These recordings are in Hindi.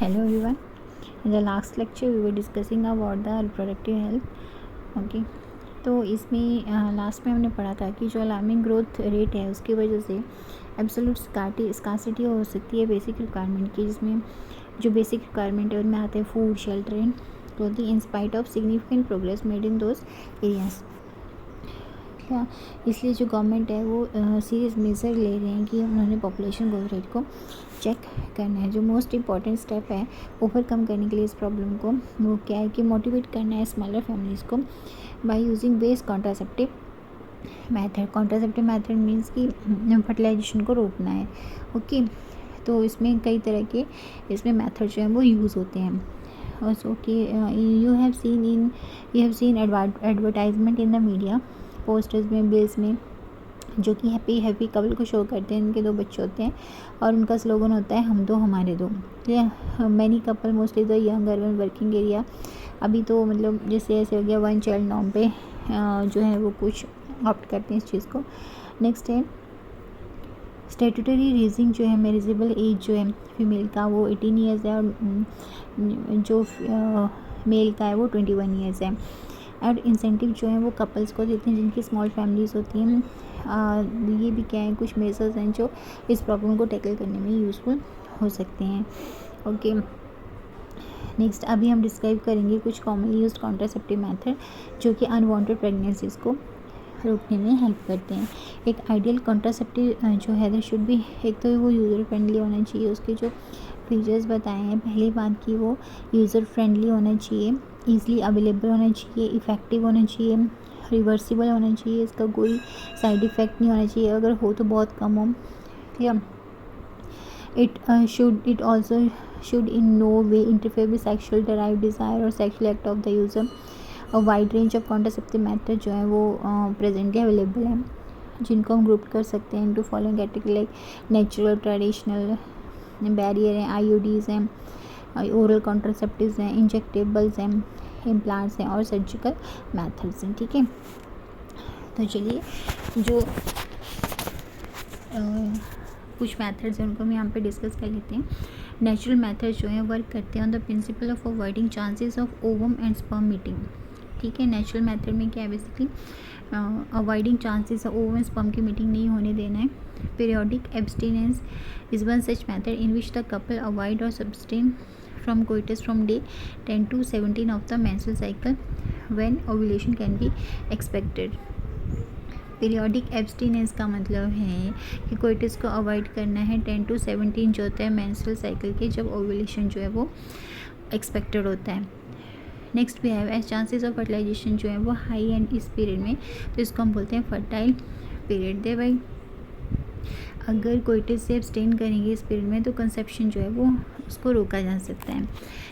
Hello everyone. In the last lecture we were discussing about the reproductive health. Okay, तो इसमें लास्ट में हमने पढ़ा था कि जो अलार्मिंग ग्रोथ रेट है उसकी वजह से एब्सोल्यूट स्कार्सिटी हो सकती है बेसिक रिक्वायरमेंट की, जिसमें जो बेसिक रिक्वायरमेंट है उनमें आते हैं food, shelter and clothing in spite of significant progress made in those areas. क्या इसलिए जो गवर्नमेंट है वो सीरियस मेजर ले रहे हैं कि उन्होंने पॉपुलेशन ग्रोथ रेट को चेक करना है। जो मोस्ट इम्पॉर्टेंट स्टेप है ओवरकम करने के लिए इस प्रॉब्लम को, वो क्या है कि मोटिवेट करना है स्मॉलर फैमिलीज़ को by using best contraceptive method. Contraceptive method means कि फर्टिलाइजेशन को रोकना है। ओके, तो इसमें कई तरह के इसमें मेथड जो हैं वो यूज़ होते हैं। Okay, you have seen advertisement in the media, posters में, बिल्स में, जो कि हैप्पी कपल को शो करते हैं। इनके 2 बच्चे होते हैं और उनका स्लोगन होता है हम दो हमारे दो। Many couple mostly the young urban working area, अभी तो मतलब जैसे ऐसे हो गया 1 चाइल्ड नॉर्म पे जो है वो कुछ ऑप्ट करते हैं इस चीज़ को। नेक्स्ट है स्टेटूटरी रेजिंग जो है मैरिजेबल एज जो है फीमेल का वो 18 ईयर्स है और जो मेल का है वो 21 ईयर्स है। और इंसेंटिव जो है वो कपल्स को देते हैं जिनकी स्मॉल फैमिलीज़ होती हैं। ये भी क्या है, कुछ मेजर्स हैं जो इस प्रॉब्लम को टैकल करने में यूज़फुल हो सकते हैं। ओके, नेक्स्ट अभी हम डिस्क्राइब करेंगे कुछ कॉमनली यूज्ड कॉन्ट्रासेप्टिव मेथड जो कि अनवांटेड प्रेगनेंसीज को रोकने में हेल्प करते हैं। एक आइडियल कॉन्ट्रासेप्टिव जो है दैट शुड बी, एक तो वो यूज़र फ्रेंडली होना चाहिए, उसके जो फीचर्स बताए हैं, पहली बात कि वो यूज़र फ्रेंडली होना चाहिए, ईज़िली अवेलेबल होना चाहिए, इफ़ेक्टिव होना चाहिए, रिवर्सिबल होना चाहिए, इसका कोई साइड इफ़ेक्ट नहीं होना चाहिए, अगर हो तो बहुत कम हो। या it also should in no way interfere with sexual derived desire or sexual act of the user. A wide range of contraceptive method जो है वो प्रेजेंटली अवेलेबल है, जिनको हम ग्रुप कर सकते हैं into following category like natural, traditional, barrier हैं, आईयूडीज़ हैं, ओरल कॉन्ट्रासेप्टिव्स हैं, इंजेक्टेबल्स हैं, इम्प्लांट्स हैं और सर्जिकल मेथड्स हैं। ठीक है, तो चलिए जो कुछ मेथड्स हैं उनको हम यहाँ पे डिस्कस कर लेते हैं। नेचुरल मेथड जो है वर्क करते हैं on the principle of avoiding chances of ovum and sperm meeting. ठीक है, नेचुरल मेथड में क्या है, basically avoiding chances of ovum and sperm की मीटिंग नहीं होने देना है। Periodic abstinence is one such method in which the couple avoid और सब्सटेन from coitus from day 10 to 17 of the menstrual cycle when ovulation can be expected. Periodic abstinence का मतलब है कि कोइटस को अवॉइड करना है 10 to 17 जो होता है मेंस्ट्रुअल साइकिल के, जब ओवुलेशन जो है वो एक्सपेक्टेड होता है। नेक्स्ट भी है एज चांसेस ऑफ फर्टिलाइजेशन जो है वो हाई एंड इस पीरियड में, तो इसको हम बोलते हैं फर्टाइल पीरियड। दे भाई अगर कोइटस से एब्सटेन करेंगे इस पीरियड में तो कंसेप्शन जो है वो उसको रोका जा सकता है।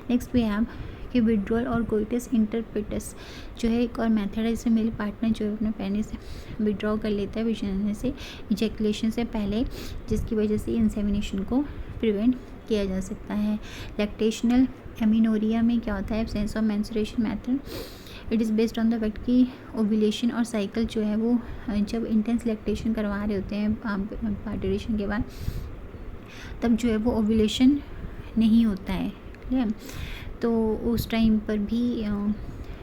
नेक्स्ट भी है कि विड्रॉल और कोइटस इंटरपिटस जो है एक और मेथड है, जिसमें मेल पार्टनर जो है अपने पेनिस से विड्रॉ कर लेता है विजाइना से इजैकुलेशन से पहले, जिसकी वजह से इंसेमिनेशन को प्रिवेंट किया जा सकता है। लैक्टेशनल एमिनोरिया में क्या होता है, absence of menstruation method, it is based on the fact कि ओव्यूलेशन और साइकिल जो है वो जब इंटेंस लैक्टेशन करवा रहे होते हैं पार्टुरेशन के बाद, तब जो है वो ओव्यूलेशन नहीं होता है। ठीक है, तो उस टाइम पर भी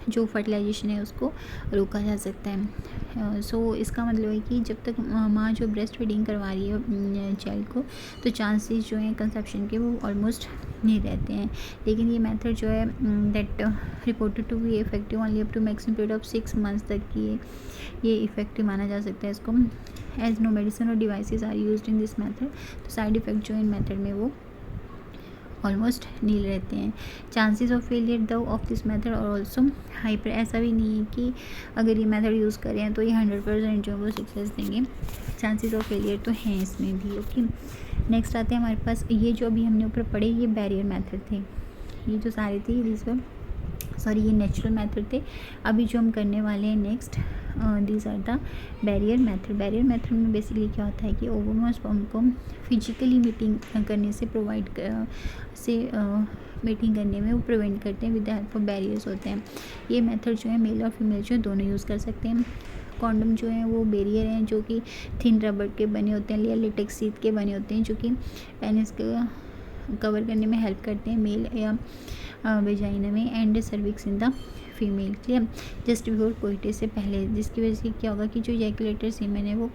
जो फर्टिलाइजेशन है उसको रोका जा सकता है। सो इसका मतलब है कि जब तक माँ जो ब्रेस्ट फीडिंग करवा रही है चाइल्ड को, तो चांसेस जो हैं कंसेप्शन के वो ऑलमोस्ट नहीं रहते हैं। लेकिन ये मेथड जो है that reported to be effective only up to maximum period of 6 months तक की ये इफेक्टिव माना जा सकता है इसको। एज नो मेडिसिन और devices are used in this method, तो साइड इफ़ेक्ट जो इन मेथड में वो ऑलमोस्ट नील रहते हैं। चांसेस ऑफ फेलियर दो ऑफ दिस मेथड और ऑल्सो हाइपर, ऐसा भी नहीं है कि अगर ये मेथड यूज़ करें तो ये 100% जो है वो सक्सेस देंगे, चांसेस ऑफ फेलियर तो हैं इसमें भी। ओके, नेक्स्ट आते हैं हमारे पास, ये जो अभी हमने ऊपर पढ़े ये बैरियर मेथड थे, ये जो सारे थे ये नेचुरल मेथड थे। अभी जो हम करने वाले हैं next these are the barrier method. Barrier method में बेसिकली क्या होता है कि ओवम और स्पर्म को फिजिकली मीटिंग करने से मीटिंग करने में वो प्रिवेंट करते हैं with the help of barriers होते हैं। ये मेथड जो है मेल और फीमेल जो दोनों यूज़ कर सकते हैं। कॉन्डम जो है वो बैरियर हैं जो कि थिन रबर के बने होते हैं या लेटेक्स शीट के बने होते हैं, जो कि पेनिस के कवर करने में हेल्प करते हैं मेल या वेजाइना में and cervix in the female. Clear, just before coitus से पहले, जिसकी वजह से क्या होगा कि जो इजैकुलेटर सीमेन है वो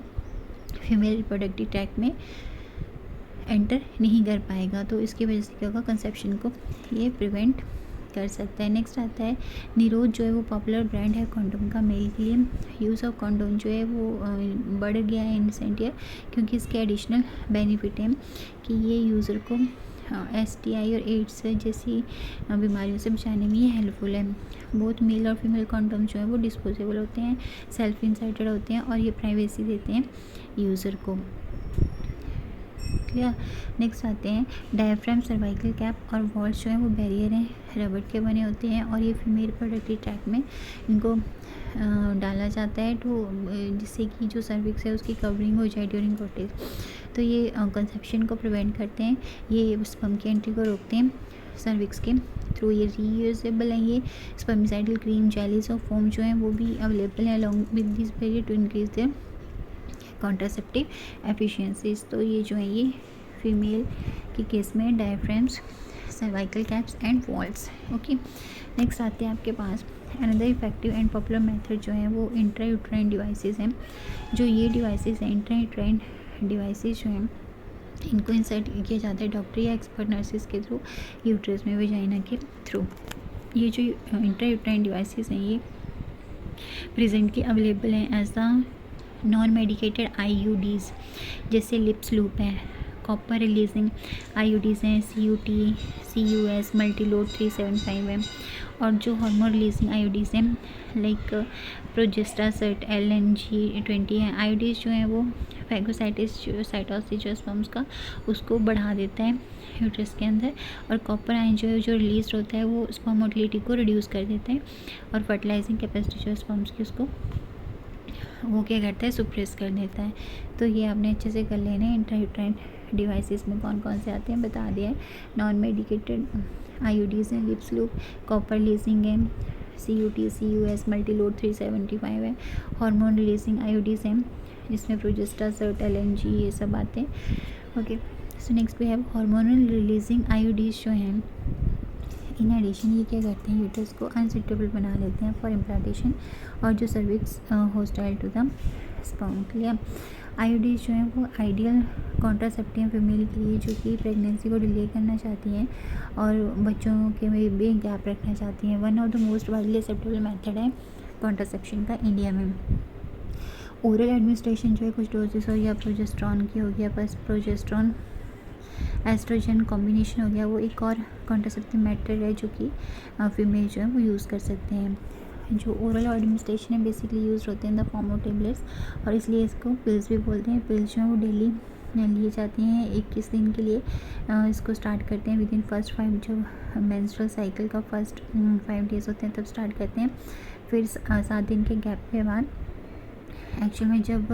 फीमेल रिप्रोडक्टिव ट्रैक्ट में एंटर नहीं कर पाएगा, तो इसकी वजह से क्या होगा, कंसेप्शन को ये प्रिवेंट कर सकता है। नेक्स्ट आता है निरोध, जो है वो पॉपुलर ब्रांड है कॉन्डोम का मेल के लिए। यूज़ ऑफ कॉन्डोम जो है वो बढ़ गया है इन रिसेंट ईयर, क्योंकि इसके एडिशनल बेनिफिट हैं कि ये यूज़र को STI और एड्स जैसी बीमारियों से बचाने में ये हेल्पफुल है। बोथ मेल और फीमेल कॉन्डोम जो है वो डिस्पोजेबल होते हैं, सेल्फ इंसर्टेड होते हैं और ये प्राइवेसी देते हैं यूज़र को। क्लियर। नेक्स्ट आते हैं डायफ्राम, सर्वाइकल कैप और वॉल्स जो है वो बैरियर हैं, रबड़ के बने होते हैं और ये फीमेल रिप्रोडक्टिव ट्रैक्ट में इनको डाला जाता है, तो जिससे कि जो सर्विक्स है उसकी कवरिंग हो जाए ड्यूरिंग कोइटिस। तो ये कंसेप्शन को प्रिवेंट करते हैं, ये स्पर्म की एंट्री को रोकते हैं सर्विक्स के थ्रू। ये रीयूजेबल है, ये स्पर्मिसाइडल क्रीम, जेलीज और फोम जो हैं वो भी अवेलेबल है along with this barrier to increase their contraceptive efficiencies. तो ये जो है ये फीमेल के केस में diaphragms, cervical caps and vaults. Okay, next आते हैं आपके पास another effective and popular method जो है वो इंट्रायूट्राइन डिवाइसेस हैं। जो ये डिवाइसेस हैं, इंट्रायूट्राइन डिवाइसेस जो हैं, इनको इंसर्ट किया जाता है डॉक्टर या एक्सपर्ट नर्सेज के थ्रू यूट्रस में, वेजाइना के थ्रू। ये जो इंट्रायूट्राइन डिवाइसेस हैं ये प्रेजेंटली अवेलेबल हैं as the non medicated IUDs, जैसे लिप्स लूप है, कॉपर रिलीजिंग IUDs हैं, CUT, CUS, मल्टीलोड 375 है, और जो हार्मोन रिलीजिंग IUDs हैं लाइक प्रोजेस्टासर्ट LNG20 है। IUDs जो हैं वो फैगोसाइटोसिस जो स्पर्म्स का उसको बढ़ा देता है यूट्रस के अंदर, और कॉपर आयन जो है जो रिलीज होता है वो स्पर्म मोटिलिटी को रिड्यूस कर देता है, और फर्टिलाइजिंग कैपेसिटी जो स्पर्म्स की उसको वो क्या करता है, सुप्रेस कर देता है। तो ये आपने अच्छे से कर लेना है। इंट्रायूट्राइन डिवाइसेस में कौन कौन से आते हैं बता दिया है। नॉन मेडिकेटेड IUDs हैं, लिप्स लूप, कॉपर रिलीजिंग है, CUT, CUS, मल्टीलोड 375 है, हार्मोन रिलीजिंग IUDs हैं जिसमें प्रोजेस्टासर्ट LNG ये सब आते हैं। Okay, so next we have hormonal releasing IUDs जो हैं इन एडिशन ये क्या करते हैं, यूट्रस को अनसूटेबल बना लेते हैं फॉर इम्प्लांटेशन, और जो cervix hostile to the sperm. Clear. IUDs जो हैं वो आइडियल कॉन्ट्रासेप्टिव फीमेल के लिए जो कि प्रेगनेंसी को डिले करना चाहती हैं और बच्चों के में भी गैप रखना चाहती हैं। One of the most widely acceptable method है कॉन्ट्रासेप्शन का इंडिया में। ओरल एडमिनिस्ट्रेशन जो है कुछ डोजेस हो गया, प्रोजेस्ट्रॉन की हो गया, बस प्रोजेस्ट्रॉन एस्ट्रोजन कॉम्बिनेशन हो गया, वो एक और कॉन्ट्रासेप्टिव मेथड है जो कि फीमेल जो है वो यूज़ कर सकते हैं। जो ओरल एडमिनिस्ट्रेशन है बेसिकली यूज होते हैं in the form of tablets, और इसलिए इसको पिल्स भी बोलते हैं। पिल्स जो है वो डेली लिए जाती हैं 21 दिन के लिए। इसको स्टार्ट करते हैं विद इन फर्स्ट 5, जो मेंस्ट्रुअल साइकिल का फर्स्ट 5 डेज़ होते हैं तब स्टार्ट करते हैं। फिर 7 दिन के गैप के बाद एक्चुअल में जब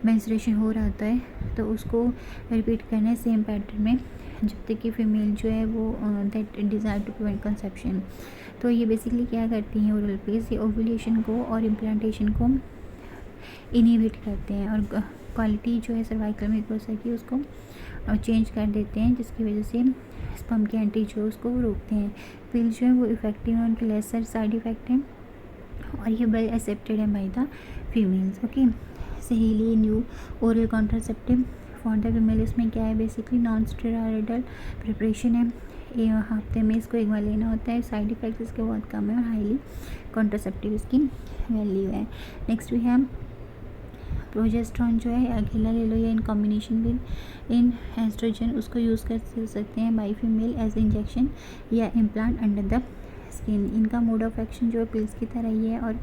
मेंस्ट्रुएशन हो रहा होता है तो उसको रिपीट करना है सेम पैटर्न में जब तक कि फीमेल जो है वो that desire to prevent conception. तो ये बेसिकली क्या करती हैं ओरल पिल्स, ये ओव्यूलेशन को और इम्प्लांटेशन को इनहिबिट करते हैं और क्वालिटी जो है सर्वाइकल म्यूकोसा की उसको चेंज कर देते हैं, जिसकी वजह से स्पर्म की एंट्री जो है उसको रोकते हैं। पिल्स जो है वो इफेक्टिव हैं, उनके लेसर साइड इफेक्ट हैं और ये वेल एक्सेप्टेड है बाय द फीमेल्स। ओके, सहेली new oral contraceptive for the female, इसमें क्या है बेसिकली नॉन स्टेरॉयडल प्रिपरेशन है। ये हफ्ते में इसको एक बार लेना होता है, साइड इफेक्ट्स इसके बहुत कम है और हाईली कॉन्ट्रासेप्टिव इसकी वैल्यू है। नेक्स्ट वी हैव प्रोजेस्ट्रॉन जो है अकेला ले लो या in combination with in estrogen, उसको यूज़ कर सकते हैं बाई फीमेल एज इंजेक्शन या इम्प्लांट अंडर द स्किन। इनका मोड ऑफ एक्शन जो है पिल्स की तरह ही है और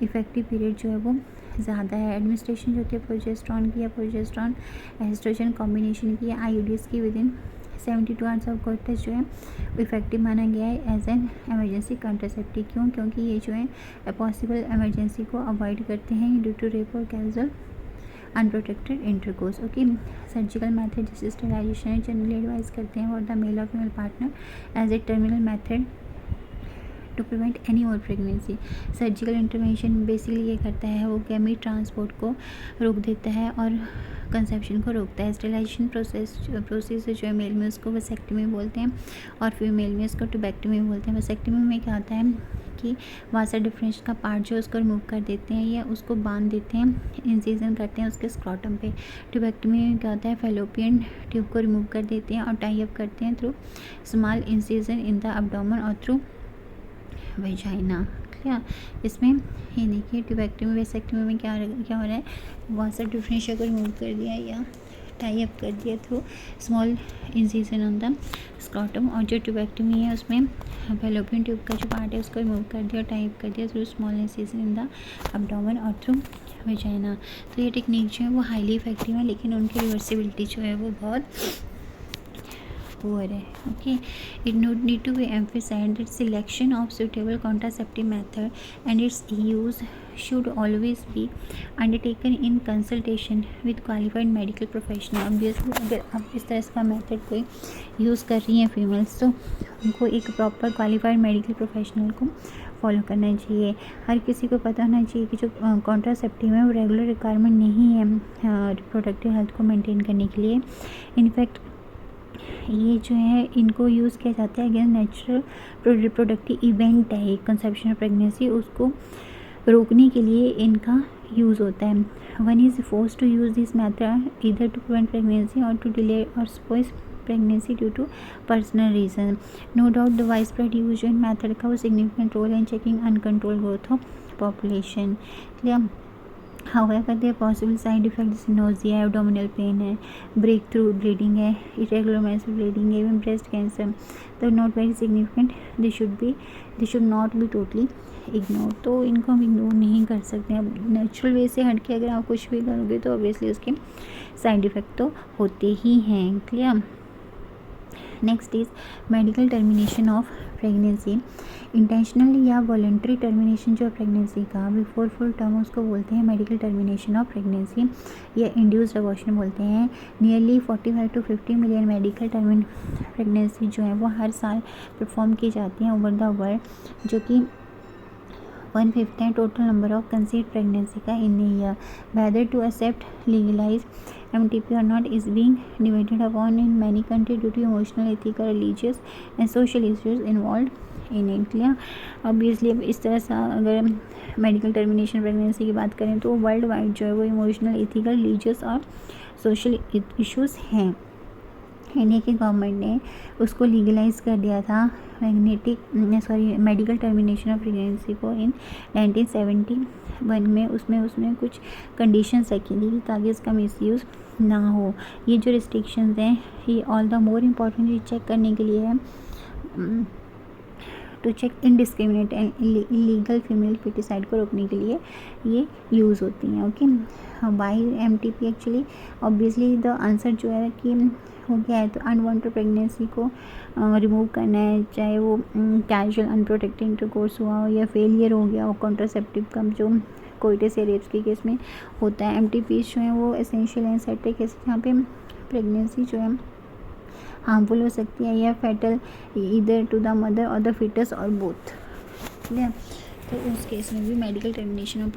इफेक्टिव पीरियड जो है वो ज़्यादा है। एडमिनिस्ट्रेशन जो होती है प्रोजेस्ट्रॉन की या प्रोजेस्ट्रॉन एस्ट्रोजन कॉम्बिनेशन की या IUDs की with in 72 hours of coitus जो है इफेक्टिव माना गया है एज एन एमरजेंसी कॉन्ट्रासेप्टिव। क्यों? क्योंकि ये जो है पॉसिबल एमरजेंसी को अवॉइड करते हैं ड्यू टू रेप और casual unprotected intercourse. Okay, surgical method जैसे स्टेरिलाइजेशन है जनरली एडवाइज करते हैं फॉर द मेल और female partner as a terminal method to prevent any और प्रेगनेंसी। सर्जिकल इंटरवेंशन बेसिकली ये करता है, वो गैमीट ट्रांसपोर्ट को रोक देता है और कंसेप्शन को रोकता है। स्टेलाइजेशन प्रोसेस जो है मेल में उसको वसेक्टमी बोलते हैं और फीमेल में उसको ट्यूबेक्टमी बोलते हैं। वसेक्टमी में क्या होता है कि वासा डिफरेंस का पार्ट जो उसको रिमूव कर देते हैं या उसको बांध देते हैं, इंसिजन करते हैं उसके स्क्रॉटम पे। ट्यूबेक्टमी में क्या होता है, फेलोपियन ट्यूब को रिमूव कर देते हैं और टाई अप करते हैं through small incision in the abdomen और थ्रू वेजाइना। क्लियर। इसमें ये देखिए ट्यूबेक्टमी वेसेक्टमी में क्या हो रहा है, वासा डिफरेंशिया को रिमूव कर दिया या टाई अप कर दिया through small incision on the scrotum. और जो ट्यूबेक्टमी है उसमें फेलोपियन ट्यूब का जो पार्ट है उसको रिमूव कर दिया और टाई अप कर दिया through small incision in the abdomen और थ्रू वेजाइना। तो ये टेक्निक जो है वो हाईली इफेक्टिव है, लेकिन उनकी रिवर्सिबिलिटी जो है वो बहुत पुअर है। Okay, it need to be emphasised that selection of suitable contraceptive method and its use should always be undertaken in consultation with qualified medical professional। obviously अगर आप इस तरह का मेथड कोई यूज़ कर रही हैं फीमेल्स, तो उनको एक प्रॉपर क्वालिफाइड मेडिकल प्रोफेशनल को फॉलो करना चाहिए। हर किसी को पता होना चाहिए कि जो कॉन्ट्रासेप्टिव है वो रेगुलर रिक्वायरमेंट नहीं है रिप्रोडक्टिव हेल्थ को मेंटेन करने के लिए। इनफैक्ट ये जो है इनको यूज़ किया जाता है अगेंस्ट नेचुरल रिप्रोडक्टिव इवेंट है, एक कंसेप्शन ऑफ प्रेगनेंसी, उसको रोकने के लिए इनका यूज़ होता है। One is force to use this method either to prevent pregnancy और टू डिले और spoil pregnancy due to personal reason। No doubt the widespread use in method का वो significant role in checking uncontrolled growth of population। clear। However, there are possible side effects, nausea है, abdominal pain है, breakthrough bleeding है, irregular menstrual bleeding है, even breast cancer, though not very significant, they should not be totally ignored। तो इनको हम इग्नोर नहीं कर सकते। अब नेचुरल वे से हट के अगर आप कुछ भी करोगे तो ऑब्वियसली उसके साइड इफ़ेक्ट तो होते ही हैं। Clear. Next is medical termination of pregnancy. Intentionally या वॉलंटरी टर्मिनेशन जो प्रेगनेंसी का बिफोर फुल टर्म उसको बोलते हैं मेडिकल टर्मिनेशन ऑफ प्रेगनेंसी या इंड्यूस्ड अबॉर्शन बोलते हैं। Nearly 45 to 50 million medical pregnancy जो है वो हर साल परफॉर्म की जाती हैं ओवर द वर्ल्ड, जो कि 1/5 है total number of conceived pregnancy का in year. Whether to accept legalize MTP or not is being debated upon in many countries due to emotional, ethical, religious and social issues involved in it। Clear. Obviously अब इस तरह से अगर मेडिकल टर्मिनेशन प्रेगनेंसी की बात करें तो वर्ल्ड वाइड जो है वो इमोशनल, एथिकल, रिलीजियस और सोशल इश्यूज़ हैं। इंडिया की गवर्नमेंट ने उसको लीगलाइज कर दिया था मेडिकल टर्मिनेशन ऑफ प्रेगनेंसी को इन 1971 में। उसमें कुछ कंडीशंस रखी थी ताकि इसका मिसयूज़ ना हो। ये जो रिस्ट्रिक्शंस हैं ये all the more important check करने के लिए है, to check indiscriminate and illegal female foeticide को रोकने के लिए ये यूज़ होती हैं। Okay, by MTP actually obviously the answer जो है कि हो गया है तो अनवांटेड प्रेगनेंसी को रिमूव करना है, चाहे वो कैजुअल अनप्रोटेक्टेड इंटरकोर्स हुआ हो या फेलियर हो गया हो कॉन्ट्रासेप्टिव का जो कोइटस या रेप्स के केस में होता है। MTP जो है वो एसेंशियल एंड सेटल केस जहाँ पे प्रेगनेंसी जो है हार्मफुल हो सकती है या फैटल इधर टू द मदर और द फीटस और बोथ। क्लियर। तो उस केस में भी मेडिकल टर्मिनेशन ऑफ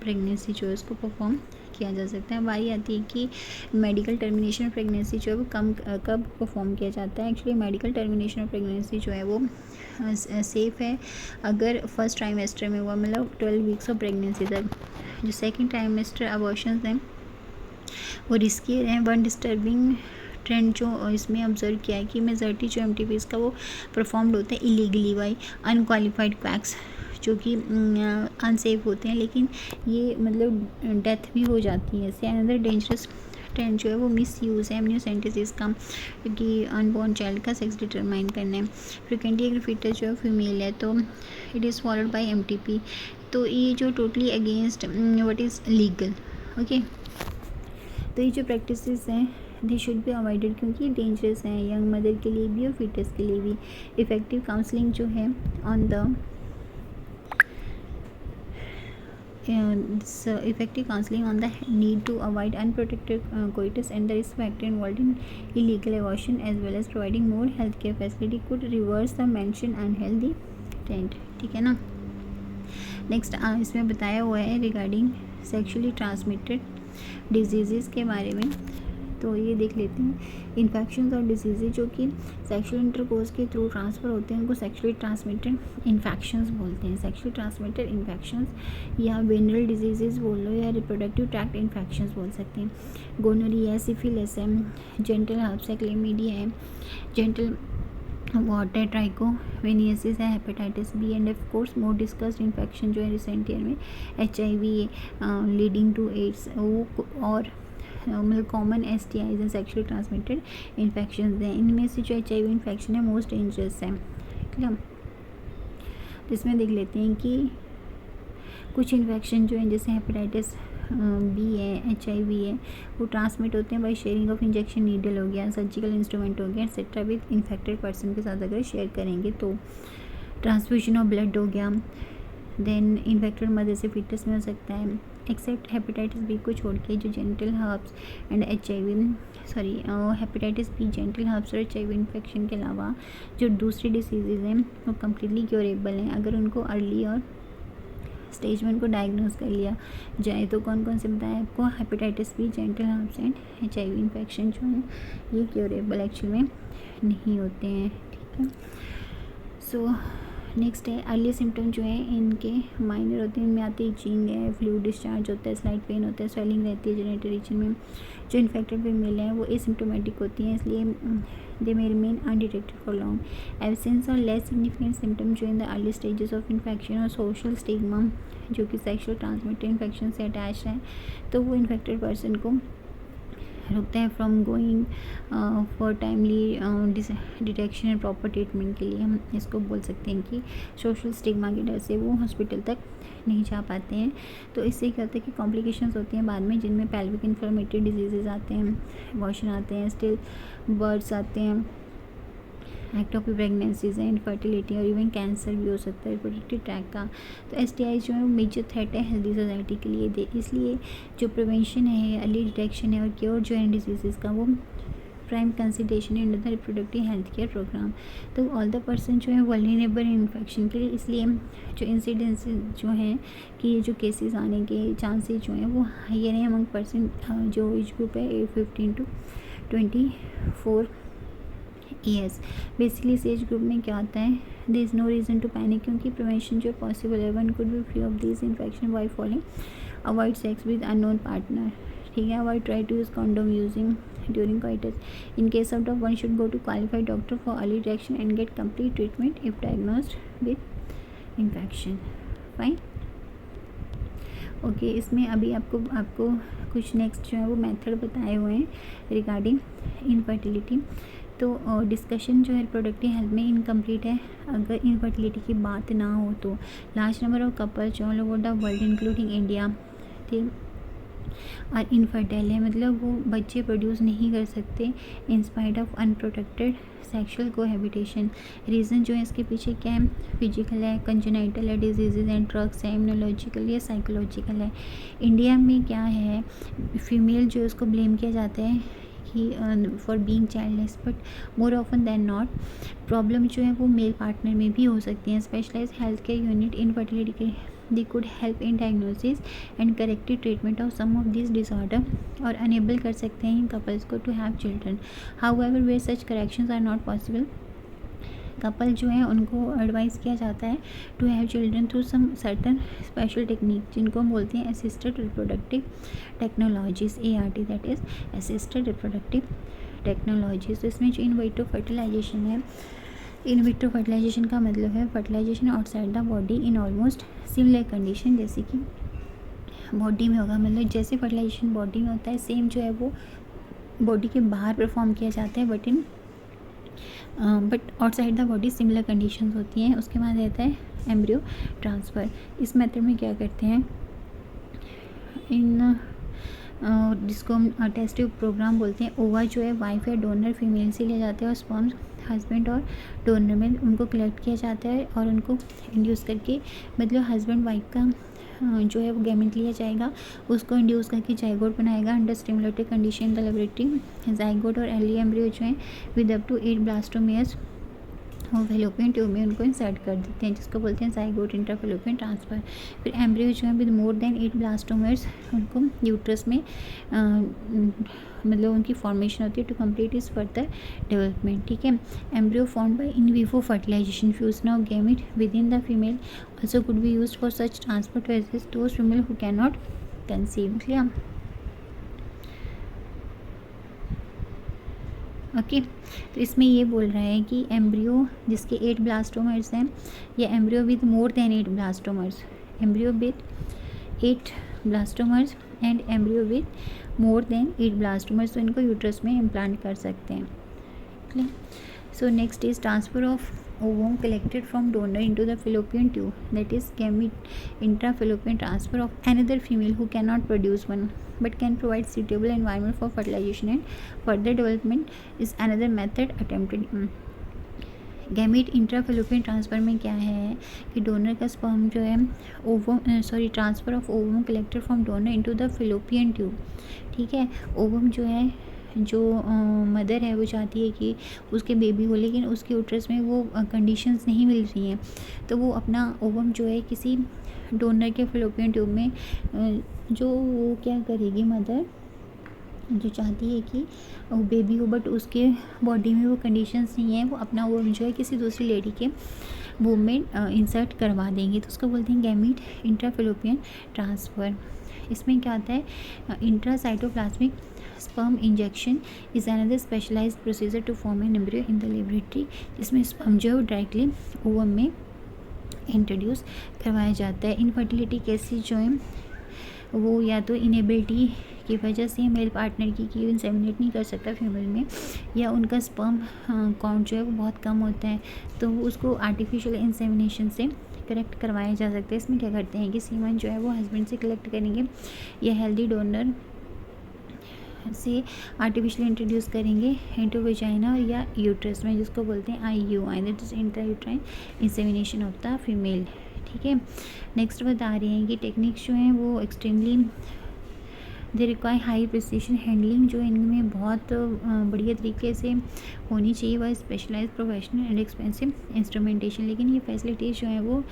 प्रेगनेंसी जो है उसको परफॉर्म किया जा सकता है। बारी आती है कि मेडिकल टर्मिनेशन ऑफ प्रेगनेंसी जो है वो कब परफॉर्म किया जाता है। Actually medical termination of pregnancy जो है वो सेफ़ है अगर फर्स्ट ट्राइमेस्टर में हुआ, मतलब 12 वीक्स ऑफ प्रेगनेंसी तक। जो सेकेंड ट्राइमेस्टर अबॉर्शंस हैं वो रिस्की हैं। वन डिस्टर्बिंग ट्रेंड जो इसमें ऑब्जर्व किया है कि मेजॉरिटी जो MTPs का वो परफॉर्म्ड होता है इलीगली बाई अनक्वालिफाइड क्वैक्स जो कि अनसेफ होते हैं, लेकिन ये मतलब डेथ भी हो जाती है। इससे अनदर डेंजरस ट्रेंड जो है वो मिस यूज़ है एमनियोसेंटेसिस का, क्योंकि अनबॉर्न चाइल्ड का सेक्स डिटरमाइन करना है। फ्रिक्वेंटली अगर फीटस जो है फीमेल है तो it is followed by MTP। तो ये जो totally against what is legal. Okay, तो ये जो प्रैक्टिसेस हैं दे शुड बी अवॉइडेड क्योंकि डेंजरस हैं यंग मदर के लिए भी और फीटस के लिए भी। इफ़ेक्टिव काउंसलिंग जो है on the effective counseling on the need to avoid unprotected coitus and the risk factor involved in illegal abortion as well as providing more healthcare facility could reverse the mentioned unhealthy tent, ठीक है ना। नेक्स्ट इसमें बताया हुआ है रिगार्डिंग सेक्शुअली ट्रांसमिटेड डिजीज़ के बारे में, तो ये देख लेते हैं। इन्फेक्शंस और डिजीज़ जो कि सेक्सुअल इंटरकोर्स के थ्रू ट्रांसफ़र होते हैं उनको सेक्सुअली ट्रांसमिटेड इन्फेक्शंस बोलते हैं। सेक्सुअली ट्रांसमिटेड इन्फेक्शंस या वेनरल डिजीज़ बोल लो या रिप्रोडक्टिव ट्रैक्ट इन्फेक्शंस बोल सकते हैं। गोनोरिया, सिफिलिस है, जेंटल हर्प्स है, क्लेमिडिया है, जेंटल वाटर ट्राइकोवेनियसिस है, hepatitis B and of course more discussed infection जो है रिसेंट ईयर में HIV लीडिंग टू एड्स वो और मतलब common STIs and sexually transmitted infection हैं। इनमें से जो HIV इन्फेक्शन है मोस्ट डेंजरस है, ठीक है। तो इसमें देख लेते हैं कि कुछ इन्फेक्शन जो हैं जैसे हेपेटाइटिस B है, HIV है, वो ट्रांसमिट होते हैं by sharing of injection needle हो गया, सर्जिकल इंस्ट्रूमेंट हो गया एक्सेट्रा विद इन्फेक्टेड पर्सन के साथ अगर शेयर करेंगे तो। ट्रांसफ्यूजन ऑफ ब्लड हो गया, देन इन्फेक्टेड मदर से फीटस में हो सकता है, एक्सेप्ट हेपेटाइटिस B को छोड़ के जो gentle herbs and hepatitis B, gentle herbs और HIV इन्फेक्शन के अलावा जो दूसरी डिसीज़ हैं वो कम्प्लीटली क्योरेबल हैं अगर उनको अर्ली और स्टेज में उनको डायग्नोज कर लिया जाए। तो कौन कौन से बताया आपको, hepatitis B, gentle herbs and HIV infection जो हैं ये क्योरेबल एक्चुअल में नहीं होते हैं, ठीक है। सो नेक्स्ट है अर्ली सिम्टम जो है इनके माइनर होते हैं, इनमें आते हैं इचिंग है, फ्लूइड डिस्चार्ज होता है, स्लाइट पेन होता है, स्वेलिंग रहती है जेनिटल रीजन में। जो इन्फेक्टेड फीमेल हैं वो एसिम्टोमेटिक होती हैं इसलिए they may remain undetected for long. Absence और लेस सिग्निफिकेंट सिम्टम जो in the early stages of infection और सोशल स्टिग्मा जो कि सेक्शुअल ट्रांसमिटेड इन्फेक्शन से अटैच है तो वो इन्फेक्टेड पर्सन को रुकते हैं from going for timely detection and proper treatment के लिए। हम इसको बोल सकते हैं कि सोशल स्टिग्मा की डर से वो हॉस्पिटल तक नहीं जा पाते हैं। तो इससे क्या होता है कि कॉम्प्लिकेशंस होती हैं बाद में जिनमें पेल्विक इन्फ्लेमेटरी डिजीज़ आते हैं, वॉशन आते हैं, स्टिल बर्ड्स आते हैं, एक्टोपिक प्रेगनेंसीज है, इनफर्टिलिटी और इवन कैंसर भी हो सकता है रिप्रोडक्टिव ट्रैक का। तो STI जो है वो मेजर थ्रेट है हेल्दी सोसाइटी के लिए। इसलिए जो प्रिवेंशन है, अर्ली डिटेक्शन है और क्योर जो है डिजीज़ का वो prime consideration in the reproductive health care program. तो ऑल द पर्सन जो है वल्नरेबल इन्फेक्शन के लिए, इसलिए जो इंसिडेंस जो हैं कि ये जो केसेस आने के चांसेस जो हैं वो हायर हैं अमंग पर्सन जो एज ग्रुप है 15 to 24 ईयर्स। बेसिकली इस एज ग्रुप में क्या होता है, there is no reason to panic क्योंकि प्रिवेंशन जो पॉसिबल है one could be free of this infection by following avoid sex with unknown partner, ठीक है। Avoid try to use condom using during coitus. In case of doubt, one should go to qualified doctor for early detection and get complete treatment if diagnosed with infection. Fine. Okay इसमें अभी आपको कुछ नेक्स्ट जो है वो मेथड बताए हुए हैं रिगार्डिंग इनफर्टिलिटी। तो डिस्कशन जो है रिप्रोडक्टिव हेल्थ में इनकम्प्लीट है अगर इनफर्टिलिटी की बात ना हो तो। लार्ज नंबर ऑफ कपल जो all over the world including India ठीक और इनफर्टाइल है, मतलब वो बच्चे प्रोड्यूस नहीं कर सकते in spite of unprotected sexual cohabitation. Reason जो है इसके पीछे क्या है, फिजिकल है, कंजेनाइटल है, डिजीज़ एंड ड्रग्स है, इम्यूनोलॉजिकल या साइकोलॉजिकल है। इंडिया में क्या है, फीमेल जो है उसको ब्लेम किया जाता है कि for being childless, but more often than not problem जो है वो मेल पार्टनर में भी हो सकती हैं। Specialise health care unit infertility के they could help in diagnosis and corrective treatment of some of these disorder और enable कर सकते हैं इन couples को to have children. However, where such corrections are not possible, couple जो है उनको एडवाइस किया जाता है to have children through some certain special technique जिनको हम बोलते हैं assisted reproductive technologies, ART, that is assisted reproductive technologies. तो इसमें जो इन विट्रो फर्टिलाइजेशन है, इन विट्रो फर्टिलाइजेशन का मतलब है fertilisation outside the body in almost similar condition, जैसे कि बॉडी में होगा, मतलब जैसे फर्टिलाइजेशन बॉडी में होता है सेम जो है वो बॉडी के बाहर परफॉर्म किया जाता है but outside the body similar conditions होती हैं। उसके बाद रहता है एम्ब्रियो ट्रांसफ़र। इस मेथड में क्या करते हैं, इन जिसको हम टेस्टिव प्रोग्राम बोलते हैं, ओवा जो है वाइफ या डोनर फीमेल से लिया जाता है और स्पर्म्स हस्बैंड और डोनर में उनको कलेक्ट किया जाता है और उनको इंड्यूस करके, मतलब हस्बैंड वाइफ का जो है वो गैमेट लिया जाएगा, उसको इंड्यूस करके जाइगोट बनाएगा under stimulated condition the laboratory. Zygote और अर्ली एम्ब्रियो जो है विद अप टू 8 ब्लास्टोमियर्स वो फेलोपियन ट्यूब में उनको इंसर्ट कर देते हैं, जिसको बोलते हैं जाइगोट इंट्राफेलोपियन ट्रांसफ़र। फिर एम्ब्रियो जो है विद मोर देन 8 ब्लास्टोमर्स उनको यूट्रस में मतलब उनकी फॉर्मेशन होती है to complete is further development, ठीक है। Embryo form by in vivo fertilisation, fusion of gamete with in the female also could be used for such transfer to assist those female who can not conceive, clear. Okay तो इसमें ये बोल रहा है कि एम्ब्रियो जिसके 8 ब्लास्टोमर्स हैं या embryo with more than 8 blastomeres, embryo with 8 blastomeres and embryo with more than 8 blastomeres, तो इनको यूट्रस में इम्प्लांट कर सकते हैं, clear. So next is transfer of ovum collected from donor into the fallopian tube, that is gamete intrafallopian transfer of another female who cannot produce one but can provide suitable environment for fertilization and further development is another method attempted। Gamete intrafallopian transfer में क्या है कि डोनर का स्पर्म जो है ovum transfer of ovum collected from donor into the fallopian tube, ठीक है। ओवम जो है जो मदर है वो चाहती है कि उसके बेबी हो, लेकिन उसके यूट्रस में वो कंडीशंस नहीं मिल रही हैं, तो वो अपना ओवम जो है किसी डोनर के फेलोपियन ट्यूब में जो वो क्या करेगी, मदर जो चाहती है कि वो बेबी हो बट उसके बॉडी में वो कंडीशंस नहीं है, वो अपना ओवम जो है किसी दूसरी लेडी के वूम में इंसर्ट करवा देंगे, तो उसको बोलते हैं गैमेट इंट्राफेलोपियन ट्रांसफ़र। इसमें क्या आता है, intracytoplasmic sperm injection is another specialised procedure to form an embryo in the laboratory, जिसमें स्पर्म जो है वो डायरेक्टली ओवम में इंट्रोड्यूस करवाया जाता है। इनफर्टिलिटी केसेस जो हैं वो या तो इनेबिलिटी की वजह से मेल पार्टनर की इंसेमिनेट नहीं कर सकता फीमेल में, या उनका स्पर्म काउंट जो है वो बहुत कम होता है, तो उसको आर्टिफिशियल इंसेमिनेशन से करेक्ट करवाया जा सकता है। इसमें क्या करते हैं कि सीमन जो है वो हस्बैंड से कलेक्ट करेंगे या हेल्दी डोनर से आर्टिफिशियल इंट्रोड्यूस करेंगे इनटू वेजाइना या यूट्रस में, जिसको बोलते हैं IUI, that is intrauterine insemination of the female, ठीक है। नेक्स्ट बता रहे हैं कि टेक्निक्स जो हैं वो extremely they require high precision handling, जो इनमें बहुत बढ़िया तरीके से होनी चाहिए, वह specialise professional and expensive instrumentation, लेकिन ये फैसिलिटीज़ जो हैं वो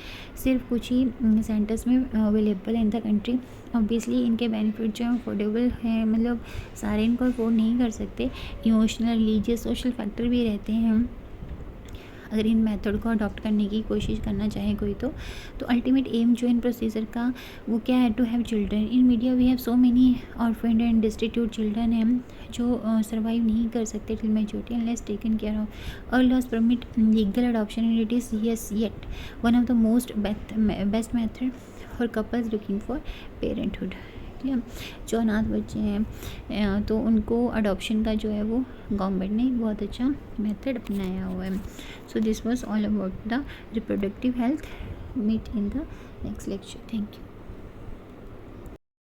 सिर्फ कुछ ही सेंटर्स में अवेलेबल है इन द कंट्री। ऑब्वियसली इनके बेनिफिट जो हैं अफोर्डेबल हैं, मतलब सारे इनको अफोर्ड नहीं कर सकते, इमोशनल रिलीजियस सोशल फैक्टर भी रहते हैं अगर इन मेथड को अडॉप्ट करने की कोशिश करना चाहे कोई तो अल्टीमेट एम जो इन प्रोसीजर का वो क्या है, to have children. In media we have so many orphaned and destitute children हैं जो सर्वाइव नहीं कर सकते till maturity unless taken care of. और laws permit legal adoption and it is yes yet one of the most best method for couples looking for parenthood, ठीक है। जो अनाथ बच्चे हैं तो उनको अडॉप्शन का जो है वो गवर्नमेंट ने बहुत अच्छा मेथड अपनाया हुआ है। So this was all about the reproductive health. Meet in the next lecture. Thank you.